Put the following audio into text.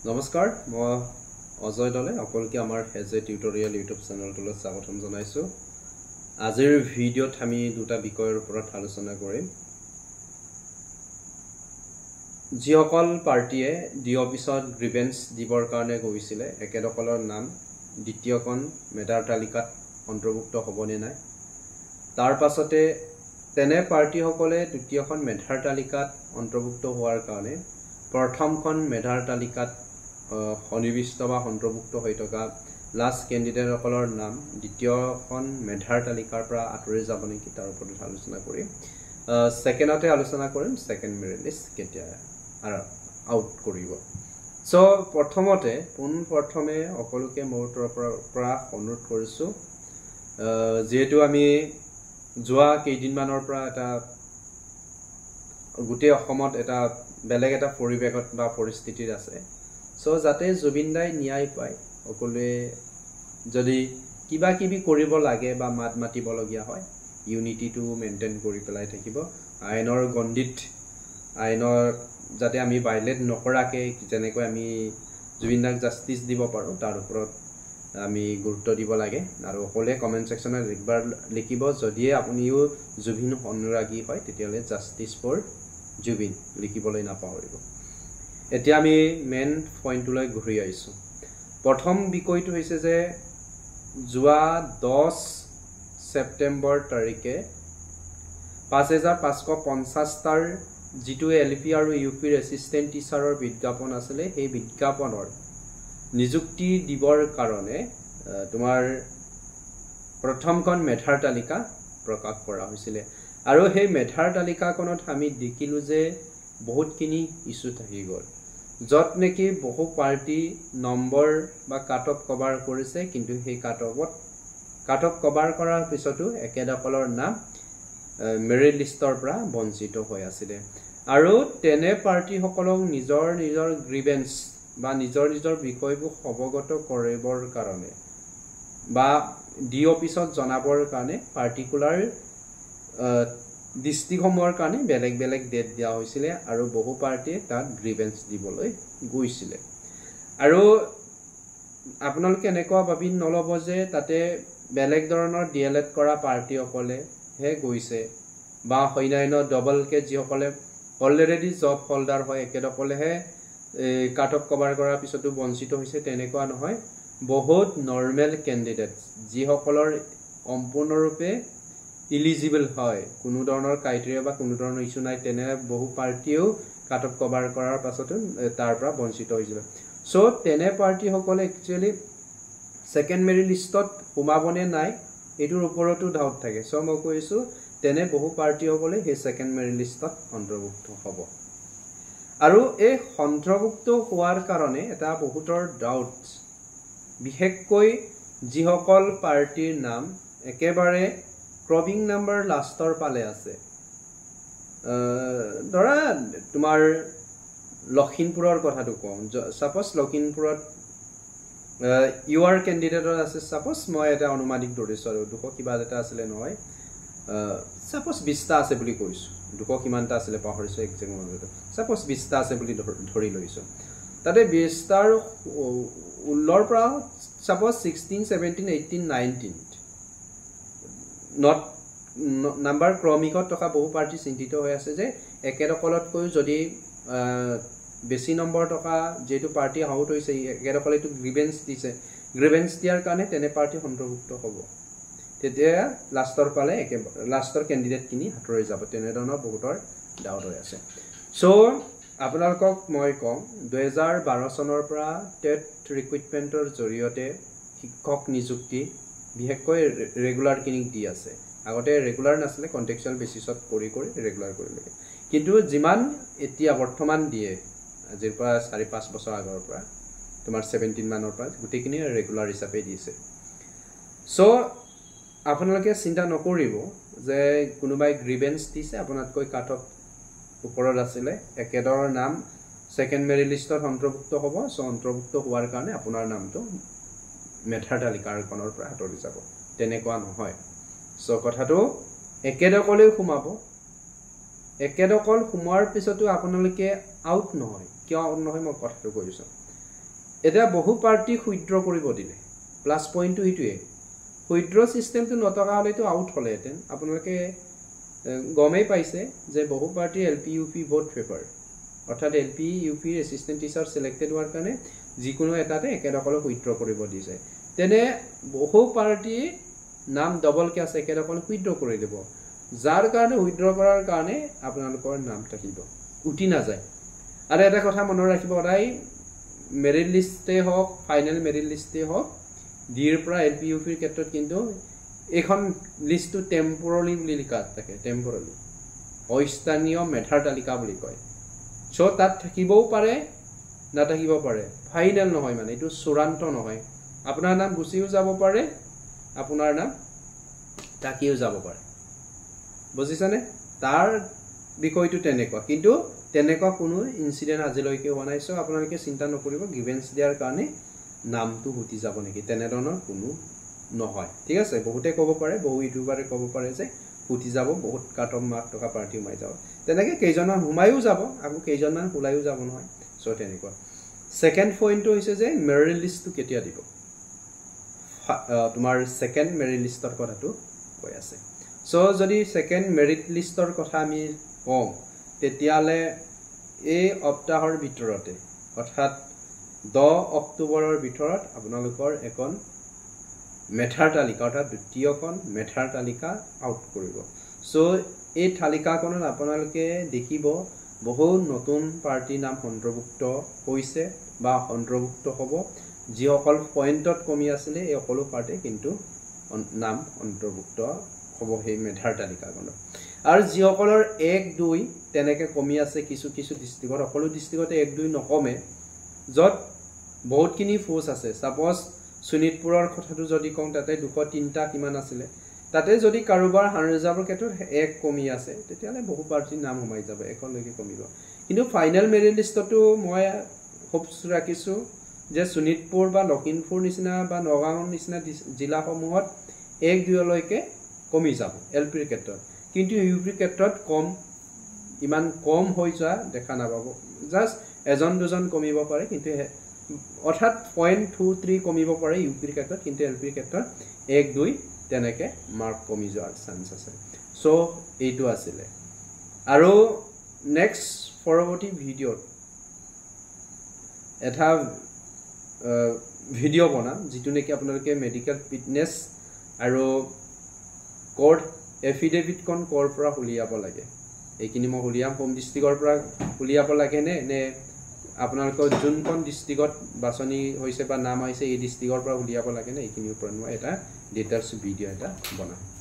নমস্কাৰ মই অজয় দলে অকলকে আমাৰ হেজে টিউটৰিয়েল ইউটিউব চেনেলটোলৈ স্বাগতম জনাইছো আজিৰ ভিডিঅ'ত আমি দুটা বিষয়ৰ ওপৰত আলোচনা কৰিম যিসকল পাৰ্টিয়ে ডি অফিচত গ্ৰিভেন্স দিবৰ কাৰণে গৈছিলে একেদকলৰ নাম দ্বিতীয়খন মেটাৰ তালিকাত অন্তৰ্ভুক্ত হ'বনে নাই তাৰ পাছতে তেনে পাৰ্টিসকলে দ্বিতীয়খন মেটাৰ তালিকাত অন্তৰ্ভুক্ত হোৱাৰ কাৰণে প্ৰথমখন মেটাৰ তালিকাত সন্নিবিষ্ট বা অন্তৰ্ভুক্ত হৈ থকা লাষ্ট কেণ্ডিডেটসকলৰ নাম দ্বিতীয়খন মেধাৰ তালিকাৰ পৰা আঁতৰি যাব নেকি তাৰ ওপৰত আলোচনা কৰিম সেকেন্ডতে আলোচনা কৰিম সেকেন্ড মেৰিট লিষ্ট কেতিয়া আউট কৰিব সো প্ৰথমতে প্ৰথমে অকলকে মোৰ পৰা অনুৰোধ কৰিছো যেহেতু আমি যোৱা কেইদিনমানৰ পৰা এটা গোটেই অসমত এটা বেলেগ এটা পৰিৱেশত বা পৰিস্থিতিত আছে সো যাতে জুবিন দাই ন্যায় পায় সকলোৱে যদি কিবা কিবি কৰিব লাগে বা মাত মাতিব লগিয়া হয় ইউনিটিটো মেইনটেইন কৰি পেলাই থাকিব আইনৰ গণ্ডিত আইনৰ যাতে আমি ভাইলেট নকৰাকে যেনেকৈ আমি জুবিন দাক জাস্টিস দিব পাৰো তাৰ ওপৰত আমি গুৰুত্ব দিব লাগে আৰু সকলোৱে কমেন্ট সেকশনত একবাৰ লিখিব যদি আপুনিও জুবিন অনুৰাগী হয় তেতিয়ালে জাস্টিস ফৰ জুবিন লিখিবলৈ নাপাহৰিব এতিয়া আমি মেইন পইণ্টলৈ ঘূৰি আহিছো প্ৰথম বিষয়টো হৈছে যে যোৱা 10 সেপ্টেম্বৰ তাৰিখে 5550 টাৰ যিটো এলপি আৰু ইউপিৰ এসিস্টেন্ট টিচাৰৰ বিজ্ঞাপন আছিল সেই বিজ্ঞাপনৰ নিযুক্তি দিবৰ কাৰণে তোমাৰ প্ৰথমখন মেধাৰ তালিকা প্ৰকাশ কৰা হৈছিল আৰু সেই মেধাৰ তালিকাখনত আমি দেখিলো যে বহুতখিনি ইস্যু থাকি গল যত নেকি বহু পাৰ্টি নম্বৰ বা কাট অফ কভাৰ কৰিছে কিন্তু সেই কাট অফ কভাৰ কৰাৰ পিছতো একেদকলৰ নাম মেৰিট লিষ্টৰ পৰা বঞ্চিত হৈ আছিল আৰু তেনে পাৰ্টি সকলক নিজৰ গ্ৰিভেন্স বা নিজৰ বিষয়বোৰ অৱগত কৰিবৰ কাৰণে বা ডি অফিচত জনাবৰ কাৰণে পাৰ্টিকুলাৰ ডিস্ট্ৰিক্টসমূহৰ কাৰণে বেলেগ বেলেগ ডেট দিয়া হৈছিল আৰু বহু পাৰ্টিয়ে তাত গ্ৰিভেন্স দিবলৈ গৈছিল আৰু আপোনালোকে এনেকুৱা ভাবি নলব যে তাতে বেলেগ ধৰণৰ ডিএলএড কৰা পাৰ্টিসকলে হে গৈছে বা অন্যান্য ডবল কে যিসকলে অলৰেডি জব হোল্ডাৰ হয় একেদকলেহে কাট অফ কভাৰ কৰাৰ পিছতো বঞ্চিত হৈছে তেনেকুৱা নহয় বহুত নৰ্মেল কেণ্ডিডেট যিসকলৰ সম্পূৰ্ণৰূপে ইলিজিবল হয় কোনো ধৰণৰ ক্ৰাইটেৰিয়া বা কোনো ধৰণৰ ইস্যু নাই তেনে বহু পাৰ্টিও কাট অফ কভাৰ কৰাৰ পাছতো তাৰ পৰা বঞ্চিত হৈছিল সো তেনে পাৰ্টি সকলে একচুয়ালি সেকেন্ড মেৰিট লিষ্টত সোমাবনে নাই এটোৰ ওপৰতো ডাউট থাকে সো মই কৈছো তেনে বহু পাৰ্টি সকলে সেই সেকেন্ড মেৰিট লিষ্টত অন্তৰ্ভুক্ত হ'ব আৰু এই অন্তৰ্ভুক্ত হোৱাৰ কাৰণে এটা বহুতৰ ডাউট বিশেষকৈ যিসকল পাৰ্টিৰ নাম একেবাৰে ক্ৰবিং নাম্বাৰ লাষ্টৰ পালে আছে ধৰা তোমাৰ লখিমপুৰৰ কথাটো কম সাপোজ লখিমপুৰত ইউআৰ ক্যান্ডিডেটৰ আছে সাপোজ মই এটা অনুমানিক ধৰিছো আৰু 200 কিবা এটা আছিল নহয় সাপোজ 20 টা আছে বুলি কৈছো 200 কিমানটা আছিল পাহৰিছো একজেক্ট মনত সাপোজ 20 টা আছে বুলি ধৰি লৈছো তাতে 20 টাৰ উল্লৰ পৰা সাপোজ 16 17 18 19 not number ক্ৰমিকত থকা বহু পাৰ্টি চিন্তিত হৈ আছে যে একেদকলতকৈ যদি বেছি নম্বৰ টকা যেটো পাৰ্টি আউট হৈছে একেদকলে তো গ্ৰিভেন্স দিছে গ্ৰিভেন্স দিয়াৰ কাৰণে তেনে পাৰ্টি অন্তৰ্ভুক্ত হ'ব তেতিয়া লাষ্টৰ পালে লাষ্টৰ ক্যান্ডিডেট কিনি হাতৰি যাব তেনে ধৰণৰ বহুতৰ ডাউট হৈ আছে সো আপোনালোকক মই কম 2012 চনৰ পৰা টেট ৰিক্ৰুটমেন্টৰ জৰিয়তে শিক্ষক নিযুক্তি বিশেষকৈ ৰেগুলাৰ কিনিক দি আছে আগতে ৰেগুলাৰ নাছিলে কন্টেক্সুয়াল বেসিছত কৰি ৰেগুলাৰ কৰিলে কিন্তু যিমান এতিয়া বৰ্তমান দিয়ে আজিৰ পৰা 4-5 বছৰ আগৰ পৰা তোমাৰ 17 মানৰ পৰা গুটেকিনি ৰেগুলাৰ হিচাপে দিছে সো আপোনালোকে চিন্তা নকৰিব যে কোনোবাই গ্ৰিভেন্স দিছে আপোনাতকৈ কাট অফ ওপৰত আছিল একেদৰ নাম সেকেন্ড মেৰিট লিষ্টত অন্তৰ্ভুক্ত হ'ব সো অন্তৰ্ভুক্ত হোৱাৰ কাৰণে আপোনাৰ নামটো মেধাৰ তালিকাৰখনৰ পৰা আঁতৰি যাব তেনেকুৱা নহয় সো কথাটো একেদকলেও সোমাব একেদকল সোমোৱাৰ পিছতো আপোনালোকে আউট নহয় কিয় আউট নহয় মই কথাটো কৈছো এটা বহু পাৰ্টি উইথড্ৰ কৰিব দিলে প্লাছ পইণ্টটো এইটোৱে উইথড্ৰ চিষ্টেমটো নথকা হ'লেতো আউট হ'লেহেঁতেন আপোনালোকে গমেই পাইছে যে বহু party LP UP vote favour অৰ্থাৎ LP UP assistant teacher selected হোৱাৰ কাৰণে যিকোনো এটাতে একেডোখৰক উইথড্ৰ কৰিব দিছে তেনে বহু পাৰ্টি নাম ডবলকে আছে একেডোখৰক উইথড্ৰ কৰি দিব যাৰ কাৰণে উইথড্ৰ কৰাৰ কাৰণে আপোনালোকৰ নাম থাকিব উঠি নাযায় আৰু এটা কথা মনত ৰাখিব সদায় মেৰিট লিষ্টে হওক ফাইনেল মেৰিট লিষ্টে হওক ডিৰ পৰা LP UPৰ ক্ষেত্ৰত কিন্তু এখন লিষ্টটো টেম্পৰলি বুলি লিখা থাকে টেম্পৰলি অস্থানীয় মেধাৰ তালিকা বুলি কয় চ' তাত থাকিবও পাৰে নাথাকিব পাৰে ফাইনেল নহয় মানে এইটো চূড়ান্ত নহয় আপোনাৰ নাম গুচিও যাব পাৰে আপোনাৰ নাম থাকিও যাব পাৰে বুজিছানে তাৰ বিষয়টো তেনেকুৱা কিন্তু তেনেকুৱা কোনো ইনসিডেন্ট আজিলৈকে হোৱা নাই চ' আপোনালোকে চিন্তা নকৰিব গিভেন্স দিয়াৰ কাৰণে নামটো হুটি যাব নেকি তেনেধৰণৰ কোনো নহয় ঠিক আছে বহুতে ক'ব পাৰে বহু ইউটিউবাৰে ক'ব পাৰে যে হুটি যাব বহুত কাট অফ মাৰ্ক টকা পাৰ্টি সোমাই যাব তেনেকৈ কেইজনমান সোমায়ো যাব আকৌ কেইজনমান ওলায়ো যাব নহয় চ' তেনেকুৱা সেকেন্ড পইণ্টটো হৈছে যে মেৰিট লিষ্টটো কেতিয়া দিব তোমাৰ সেকেন্ড মেৰিট লিষ্টৰ কথাটো কৈ আছে চ' যদি সেকেন্ড মেৰিট লিষ্টৰ কথা আমি কওঁ তেতিয়ালে এই সপ্তাহৰ ভিতৰতে অৰ্থাৎ 10 অক্টোবৰৰ ভিতৰত আপোনালোকৰ এখন মেধাৰ তালিকা অৰ্থাৎ দ্বিতীয়খন মেধাৰ তালিকা আউট কৰিব চ' এই তালিকাখনত আপোনালোকে দেখিব বহু নতুন পাৰ্টি নাম অন্তৰ্ভুক্ত হৈছে বা অন্তৰ্ভুক্ত হ'ব যিসকল পইণ্টত কমি আছিলে এই সকলো পাৰ্টি কিন্তু নাম অন্তৰ্ভুক্ত হ'ব সেই মেধাৰ তালিকাখনত আৰু যিসকলৰ 1-2 তেনেকৈ কমি আছে কিছু ডিষ্ট্ৰিক্টত সকলো ডিষ্ট্ৰিক্টতে 1-2 নকমে য'ত বহুতখিনি ফোৰ্স আছে সাপোজ সুনিতপুৰৰ কথাটো যদি কওঁ তাতে 203টা কিমান আছিলে তাতে যদি কাৰোবাৰ 100,000ৰ ক্ষেত্ৰত 1 কমি আছে তেতিয়ালে বহু পাৰ্টিৰ নাম সোমাই যাব একলৈকে কমিব কিন্তু ফাইনেল মেৰিট লিষ্টটো মই হোপছ ৰাখিছো যে সুনিতপুৰ বা লখিমপুৰ নিচিনা বা নগাঁৱৰ নিচিনা জিলাসমূহত 1-2 লৈকে কমি যাব LPৰ ক্ষেত্ৰত কিন্তু UPৰ ক্ষেত্ৰত ইমান কম হৈ যোৱা দেখা নাপাব জাস্ট এজন দুজন কমিব পাৰে কিন্তু অৰ্থাৎ 0.23 কমিব পাৰে UPৰ ক্ষেত্ৰত কিন্তু LPৰ ক্ষেত্ৰত 1-2 তেনেকৈ মাৰ্ক কমি যোৱাৰ চান্স আছে চ' এইটো আছিলে আৰু নেক্সট পৰৱৰ্তী ভিডিঅ'ত এটা ভিডিঅ' বনাম যিটো নেকি আপোনালোকে মেডিকেল ফিটনেছ আৰু কোড এফিডেভিটখন ক'ৰ পৰা উলিয়াব লাগে এইখিনি মই উলিয়াম হোম ডিষ্ট্ৰিক্টৰ পৰা উলিয়াব লাগে নে আপোনালোকৰ যোনখন ডিষ্ট্ৰিক্টত বাছনি হৈছে বা নাম আহিছে এই ডিষ্ট্ৰিক্টৰ পৰা উলিয়াব লাগে নে এইখিনিৰ ওপৰত মই এটা ডিটেইলছ ভিডিঅ' এটা বনাম